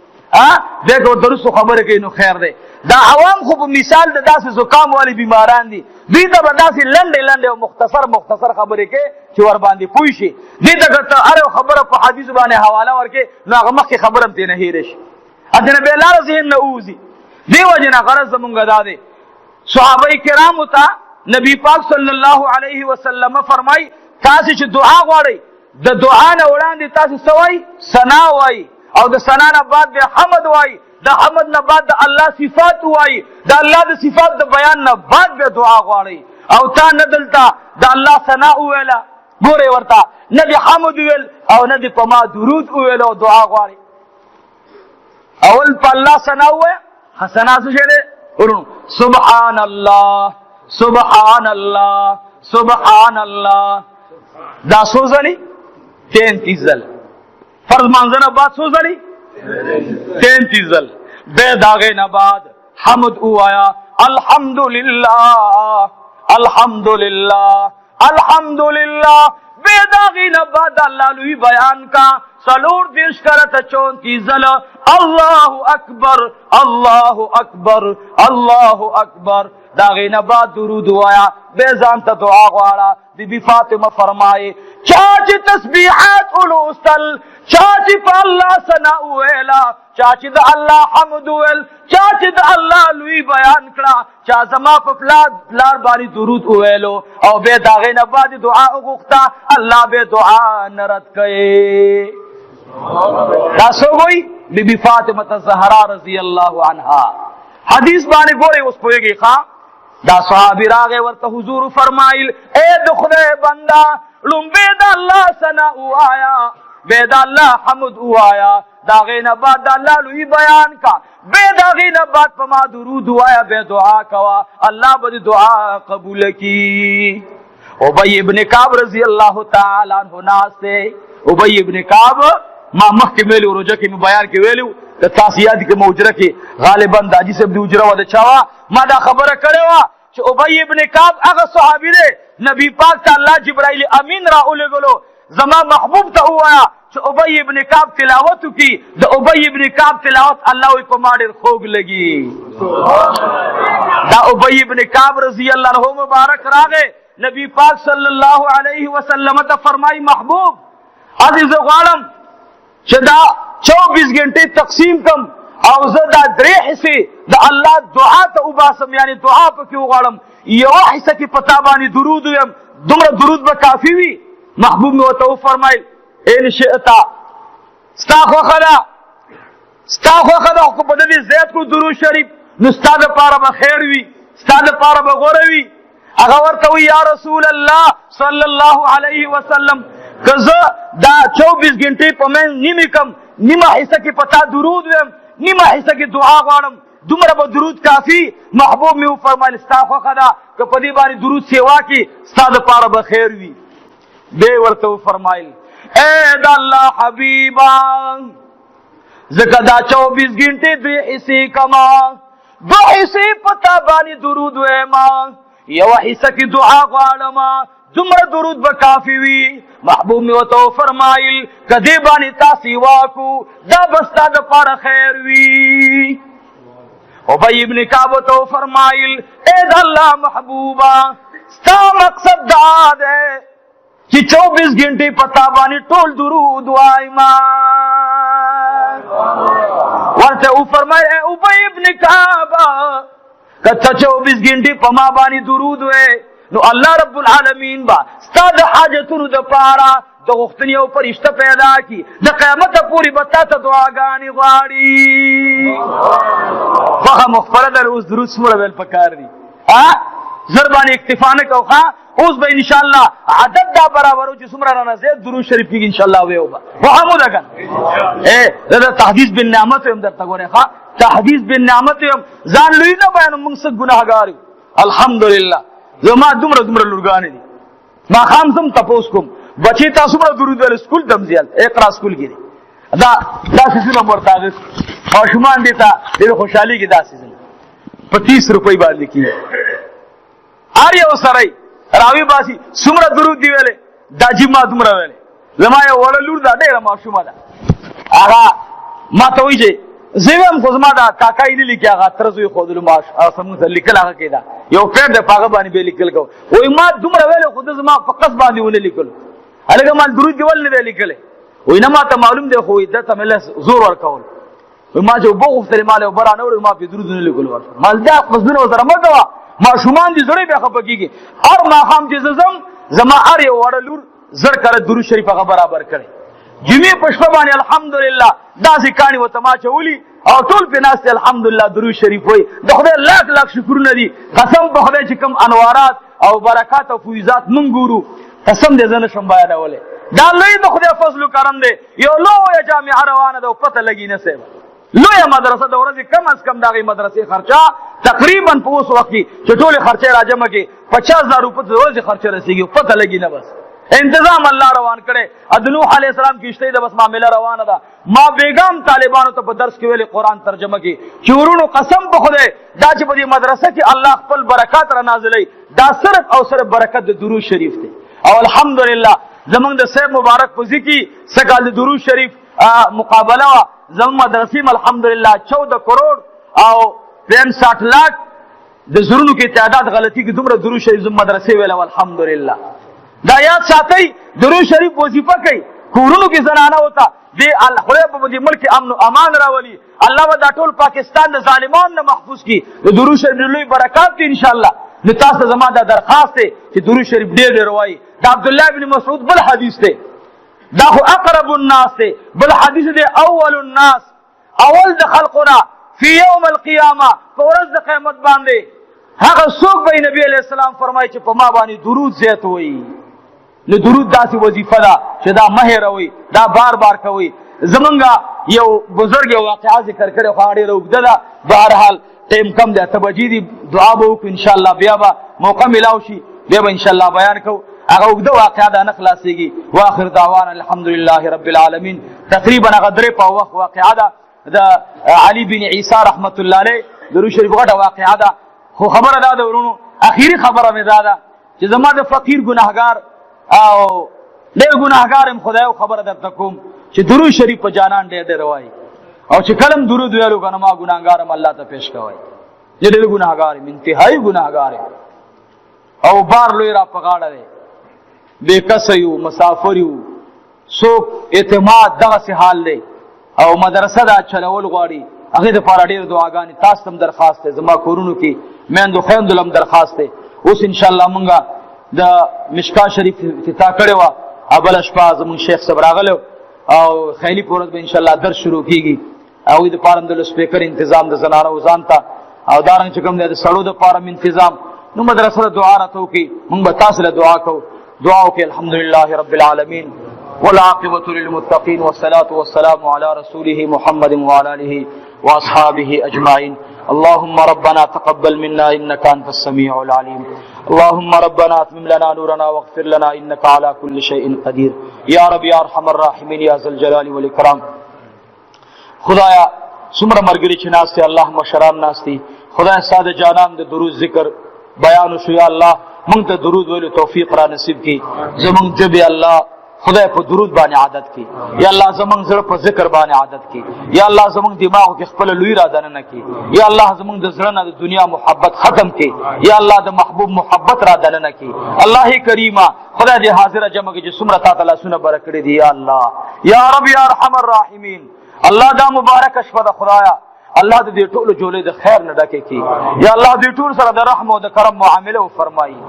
دې که ورته وروستو خبرې کوي نو خیر دی. دا عوام خو په مثال د داسې زکام والی بیماران دي. دوی ته به داسې لنډې لنډې او مختصر خبرې کوي چې ورباندې پوه شي. دې ته که ته هر یو خبره په حدیثو باندې حواله ورکړې نو هغه مخکې خبره هم ترېنه هېره شي. هلته بې لاره ذهن نه ووځي. دې وجې نه غرض زمونږ دا دی صحابه کرامو ته نبی پاک صلی الله علیه وسلم فرمایي تاسې چې دعا غواړئ د دعا نه وړاندې تاسې څه وایي؟ ثنا وایي او د ثنا نه بعد بیا حمد وایي. د حمد نه بعد د الله صفات وایي. د الله د صفات د بیان نه بعد بیا دعا غواړئ. او تا نه دلته د الله ثنا وویله ګورئ ورته نه دې حمد وویل او نه دې په ما درود وویل او دعا غواړئ. اول په الله ثنا ووایه. ثنا څه شی دی ورونو؟ سبحان الله سبحان الله سبحان الله. دا څو ځلې؟ 33 ځل. فرض مانځه نه بعد څو ځلې؟ 33 ځل. بیا د هغې نه بعد حمد ووایه الحمدلله الحمدلله الحمدلله. بیا د هغې نه بعد الله لوی بیان کا 34 کرته 34 ځله الله اکبر الله اکبر الله اکبر دا غینه بعد درود وایا به ځان ته دعا غواړه بی بی فاطمه فرمایي چا چې تسبیحات ولوستل چا چې په الله ثنا ویلا چا چې د الله حمد ویل چا چې د الله لوی بیان کړه چا زما په پلار باندې درود ویلو او به دا غینه بعد دعا وغوښته الله به دعا نرد کړي تاسو وای بی بی فاطمه الزهرا رضی الله عنها حدیث باندې ګوري اوس پوهیږي ښا دا صحابي راغه ورته حضور فرمایل اے د خدای بندا لومبه د الله ثنا وایا به د الله حمد وایا دا غینه بعد د الله لوی بیان کا به دا غینه بعد په ما درود وایا به دعا کوا الله به دعا قبول کی ابی ابن کعب رضی الله تعالی عنہ ناس ته ابی ابن کعب ما مخکې ویلو روزه کې بیان کې ویلو د تاسیات کې موجره کې غالبا د حاجی صاحب دی اجره و د چاوا ما دا خبره کړې و چې ابی ابن کعب هغه صحابي دی نبی پاک ته الله جبرائیل امین را اولګلو زما محبوب ته وایا چې ابی ابن کعب تلاوت کی د ابی ابن کعب تلاوت الله په ما ډېر خوږ لګي دا ابی ابن کعب رضی الله عنه مبارک راغې نبی پاک صلی الله علیه وسلم ته فرمای محبوب عزیز غالم چې دا 24 غنټې تقسیم کم او زه دا 3 حصے د الله دعا ته وباسم یعنی دعا پکې وغواړم یو حصہ کې پتا باندې درود ویم دومره درود به کافی وي محبوب نو ته فرمایل ان شئت ستا خو خدا کو په دې زیات کو درود شریف نو ستا د پاره به خیر وي ستا د پاره به غوړه وي هغه ورته وی یا رسول الله صلی الله علیه وسلم کزه دا 24 غنټې په من نیمه کم نیمه حصہ کې پتا درود ویم نیمه حصہ کې دعا غواړم دومره به درود کافی محبوب می فرمایل ستا خو خدا که په دې باندې درود سیوا کې ستا د پاره به خیر وي به ورته فرمایل اے د الله حبیبا زکه دا 24 غنټې 2 حصے کما 2 حصے پتا باندې درود وېما یو حصہ کې دعا غواړم دومره درود به کافی وي محبوب می وته فرمایل کدی باندې تاسو واکو دا بستا د پاره خیر وي ابی ابن کعب ته فرمایل اے د الله محبوبا ستا مقصد دا ده چې 24 غنټې پتا باندې ټول درود وایما ورته فرمایل اے ابی ابن کعب کته 24 غنټې په ما باندې درود وې نو الله رب العالمین با ستاد حاجتونو د پاره د غختنی او فرشته پیدا کی د قیامت پوری بتا ته دعاګانی غواړي هغه مخبره در اوس درود سمره ول پکار دي زربانی اکتفا نه کوخه اوس به ان شاء الله عدد دا برابرو چې سمره رانه زید درود شریف کې ان شاء الله وېوبا محمود اگن دا تحدیث بالنعمت هم درته غوړې ښا تحدیث بالنعمت هم ځان لوی نه بیان موږ څه ګناهګار الحمدلله زما دومره لورګانې دي ما خام زم تپوس کوم بچی تاسو مړه درود ول سکول دمزیال اقرا سکول کې دا سيزونه مرتاغس ماشومان دي ته ډېر خوشحالي کې دا سيزونه 25 روپۍ باندې کیږي ار یو سره راوي باسي سمره درود دی ویلې دا جی ما دومره ویلې زما یو ول لور دا ډېر ماشومه ده هغه ما ته وایي زویم خو زما دا کاکای نه لیکي هغه ترزوی خودلو ماش سمون لیکل هغه کېدا یو پیر د پاغه باندې به لیکل کو وای ما دومره ویل خو د زما فقط باندې ونه لیکل هغه مال درود دی ول نه لیکل وای نه ما ته معلوم دی خو د ته مل زور ورکول ما جو بوغ تل مال او برانه ور ما په درود نه لیکل ور مال دا قصدونه سره مګوا ما شومان دي زړې به خپکیږي هر ما خام دي زما ار یو وړلور زر کړه درود شریف هغه برابر کړي جمعه پښپ باندې الحمدلله دا ځکاني وته ما چولی او ټول په ناس الحمدلله درود شریف وای د خدای لاک شکرونه دي قسم په خدای چې کوم انوارات او برکات او فیضات مونږ ګورو قسم دې زنه شم بیانوله دا لوی د خدای فضل او کرم دی یو لوی جامع روانه ده پته لګی نه سیبه لوی مدرسه د ورځې کم از کم دغه مدرسې خرچه تقریبا په اوس وخت چې ټول خرچه راجمه کې 50000 روپے د ورځې خرچه رسیږي پته لګی نه بس انتظام الله روان کړي ادنو علی السلام کیشته د بس معاملې روانه ده ما بیگم طالبانو ته په درس کې ویلي قران ترجمه کې چې ورونو قسم په خدای دا چې په دې مدرسه کې الله خپل برکات را نازلې دا صرف او صرف برکت د درود شریف دی او الحمدلله زمونږ د سید مبارک په ذکی سګال د درود شریف مقابله زموږ مدرسې الحمدلله 14 کروڑ او 65 लाख د زړونو کې تعداد غلطي کې دومره درود شریف زم مدرسې ویل الحمدلله. دا یاد ساتئ درود شریف وظیفه کوي کورونو کې زنانه وتا دی خدای په دې ملک امن او امان راولي. الله به دا ټول پاکستان د ظالمانو نه محفوظ کړي. د درود شریف لوی برکات دي ان شاء الله. نو تاسو زما دا درخواست دی چې درود شریف ډېر ډېر وایي. دا عبد الله بن مسعود بل حدیث دی، دا خو اقرب الناس دی. بل حدیث دی اول الناس، اول د خلقنا فی یوم القیامه، په ورځ د قیامت باندې هغه څوک به نبی علیہ السلام فرمایي چې په ما باندې درود زیات وایي. نو درود داسې وظیفه ده چې دا مه هېروئ، دا بار بار کوئ. زمونږ یو بزرګ یو واقعه ذکر کړې خو هغه ډېره اوږده ده. بهرحال ټیم کم دی، 8 بجې دي، دعا به وکړو انشاءالله، بیا به موقع میلاو شي بیا به انشاءالله بیان کوو. هغه اوږده واقعه ده نه خلاصېږي. واخر دعوانا الحمدلله رب العالمین. تقریبا هغه 3 په وخت واقعه ده د علي بن عیسی رحمت الله علیه درود شریف غټه واقعه ده. خو خبره دا ده ورونو، اخیری خبره مې دا ده چې زما د فقیر ګناهګار او ډېر ګناهګار یم خدای او خبره درته کوم چې درود شریف په جانان ډېر ډېر وایي او چې کلم درود ویلو که نه ما ګناهګار یم الله ته پیش کوئ. زه ډېر ګناهګار یم، انتهایي ګناهګار یم او بار لوی را په غاړه دی. بې کسه یو، مسافر یو، څوک اعتماد دغسې حال دی او مدرسه دا چلول غواړي. هغې دپاره ډېر دعاګانې. تاسو ته هم درخواست دی، زما کورونو کې میندو خویندو له هم درخواست دی. اوس انشاءالله مونږ د مشکا شریف افتتاح کړې وه، بله شپه زمونږ شیخ صاحب راغلی او خیلي په ورځ به انشاءالله درس شروع کېږي. هغوی دپاره هم د لوسپیکر انتظام د زنانو ځان ته او دارنګ چې کوم دی د سړو دپاره هم انتظام. نو مدرسه له دعا راته وکړي، مونږ به تاسو له دعا کوو. دعا وکړئ. الحمدلله رب العالمین والعاقبة للمتقين والصلاة والسلام على رسوله محمد وعلى آله وأصحابه أجمعين. اللهم ربنا تقبل منا إنك أنت السميع العليم. اللهم ربنا أتمم لنا نورنا واغفر لنا إنك على كل شيء قدير. يا رب يا أرحم الراحمين يا ذا الجلال والإكرام. خدایا څومره ملګري چې ناست دي، الله مشران ناست دي، خدای ستا د جانان د درود ذکر بیان وشو. یا الله موږ ته درود ویلو توفیق را نصیب کړي. زموږ ژبې الله خدای په درود باندې عادت کړي. یا الله زموږ زړه په ذکر باندې عادت کړي. یا الله زموږ دماغو کې خپله لوی را دننه کړي. یا الله زموږ د زړه نه د دنیا محبت ختم کړي. یا الله د محبوب محبت را دننه کړي. الله کریمه خدای دې حاضره جمع کې چې څومره تا ته لاسونه بره کړي دي. یا الله یا رب یا ارحم الراحمین. الله دا مبارکه شپه ده خدایا، الله دې ټولو جولې د خیر نه ډکې کړي. یا الله دې ټول سره د رحم او د کرم معامله وفرمایي.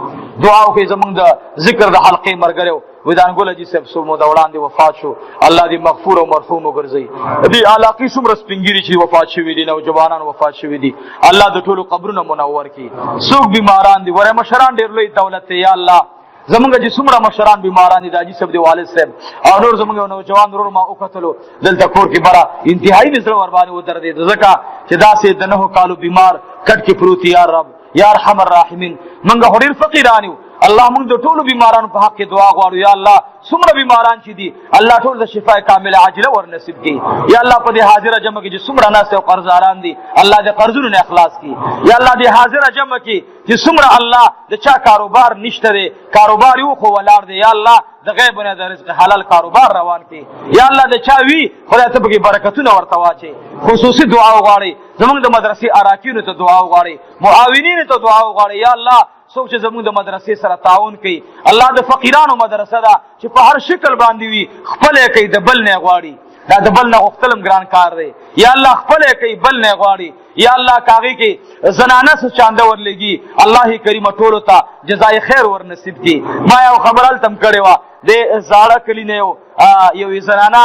دعا وکړئ زموږ د ذکر د حلقې ملګری ودانګل حاجي صاحب څو موده وړاندې وفات شو، الله دې مغفور او مرحوم وګرځوي. دې علاقې څومره سپین ږیري چې وفات شوي دي، نوجوانان وفات شوي دي، الله د ټولو قبرونه منور کړي. څوک بیماران دي، وره مشران ډېر لوی دولت دی. یا الله زمونږ چې څومره مشران بیماران دي، د حاجي صاحب د والد صاحب او نور زمونږ نوجوان ورور ما وکتلو دلته کور کې بره انتهایي مې زړه ورباندې ودرېد، ځکه چې داسې د 9 کالو بیمار کټ کې پروت. یا رب یا ارحم الراحمین. موږ خو ډېر فقیران یو، الله موږ د ټولو بیمارانو په حق کې دعا غواړو. یا الله څومره بیماران چې دي الله ټول د شفا کامله عاجله ور نصیب کړي. یا الله په دې حاضره جمع کې چې څومره ناس او قرضداران دي الله دې قرضونو نه اخلاص کړي. یا الله دې حاضره جمع کې چې څومره الله د چا کاروبار نشته دی، کاروبار یو خو ولاړ دی، یا الله د غیب نه د رزق حلال کاروبار روان کړي. یا الله د چا وی خدای ته پکې برکتونه ورته واچي. خصوصي دعا وغواړي زمونږ د مدرسې اراکینو ته دعا وغواړي، معاونینو ته دعا وغواړي. یا الله څوک چې زموږ د مدرسې سره تعاون کوي، الله د فقیرانو مدرسه ده چې په هر شکل باندې وي خپل یې کوي، د بل نه غواړي. دا د بل نه غوښتل هم ګران کار دی. یا الله خپل یې کوي، بل نه غواړي. یا الله کاغې کې زنانه څه چانده ورلېږي، الله کریمه ټولو ته جزای خیر ور نصیب کړي. ما یو خبره هلته هم کړې وه، د زاړه کلي نه یو زنانه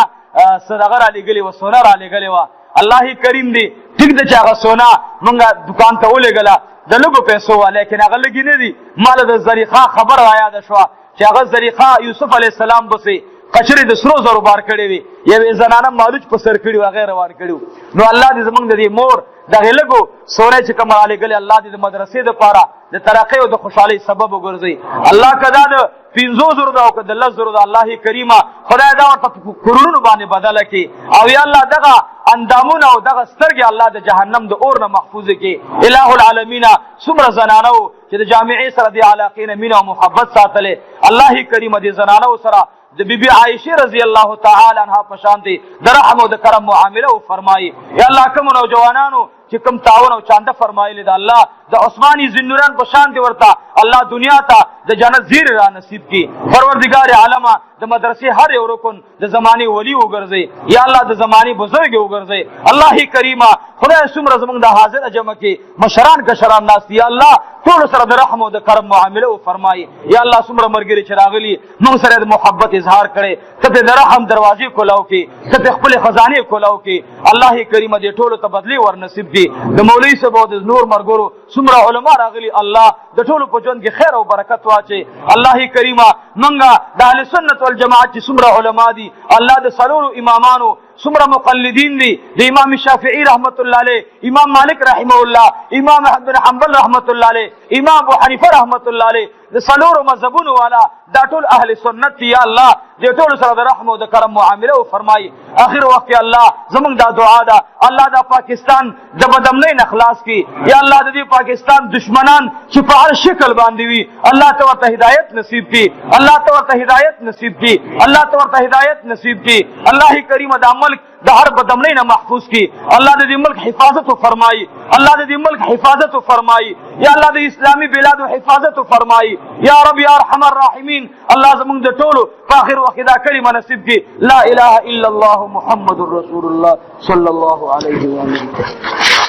صدقه رالېږلې وه، سونه رالېږلې وه. الله کریم دی، ټیک ده چې هغه سونه مونږ دکان ته ولېږله د لږو پیسو وه، لیکن هغه لږې نه دي. ماله د زلیخا خبره را یاده شوه چې هغه زلیخا یوسف علیه السلام پسې کچرې د سرو زرو بار کړې وي، یوې زنانه مالوچ په سر کړي وو، هغې روان کړي وو. نو الله دې زموږ د دې مور دغې لږو سوری چې کوم رالېږلې الله دې د مدرسې دپاره د ترقۍ او د خوشحالۍ سبب وګرځوي. الله که دا د 50,000 ده او که د 10,000 ده، الله کریمه خدای دا ورته په کورونو باندې بدله کړي. او یا الله دغه اندامونه او دغه سترګې الله د جهنم د اور نه محفوظ کړي. اله العالمین څومره زنانه وو چې د جامعې سره د علاقې نه مینه او محبت ساتلې. الله کریمه دې زنانو سره د بیبي عائشه رضی الله تعالی عنها په شان دي د رحم او د کرم معامله وفرمایي. یا الله کوم نوجوانانو چې چې کوم تعاون او چانده فرمایلی د الله د عثماني ذنوران په شان دی ورته الله دنیا ته د جنت زیر را نصیب کی. پروردگار عالمه د مدرسې هر یو رکن د زمانه ولی وګرځي یا الله د زمانه بزرګ وګرځي. الله کریمه خدای څومره زمونږ د حاضر جمع کې مشران کشران ناست یا الله ټول سره د رحم او د کرم معامله وفرمایي. یا الله څومره مرګري چې راغلي موږ سره د محبت اظهار کړي ته د رحم دروازې کولاو کې ته خپل خزانه کولاو کې. الله کریمه دې ټولو ته بدلی ور نصیب کړي. د مولوی صاحب او د نور مرګرو څومره علما راغلي الله د ټولو په ژوند کې خیر او برکت واچي. الله کریمه منګه د اهل سنت والجماعت چې څومره علما دي الله د سلورو امامانو څومره مقلدین دي د امام شافعي رحمت الله علیه امام مالک رحمه الله امام احمد بن حنبل رحمت الله علیه امام ابو حنیفه رحمت الله علیه د سلورو مذهبونو والا دا ټول اهل سنت یا الله دې ټول سره د رحم او د کرم معامله وفرمایي. اخر وخت الله زمونږ دا دعا ده الله دا پاکستان د بدامنۍ نه خلاص کی. یا الله د دې پاکستان دشمنان چې په هر شکل باندې وي الله ته ورته هدایت نصیب کی. الله ته ورته هدایت نصیب کی. الله ته ورته هدایت نصیب کی. الله کریم د ملک د هر بدامنۍ نه محفوظ کی. الله د دې ملک حفاظت فرمایي. الله د دې ملک حفاظت فرمایي. یا الله د اسلامي بلاد حفاظت فرمایي. یا رب یا ارحم الراحمین الله زمونږ د ټولو په اخر وخت دا کلمه نصیب کی لا اله الا الله محمد رسول الله صلی الله علیه و آله.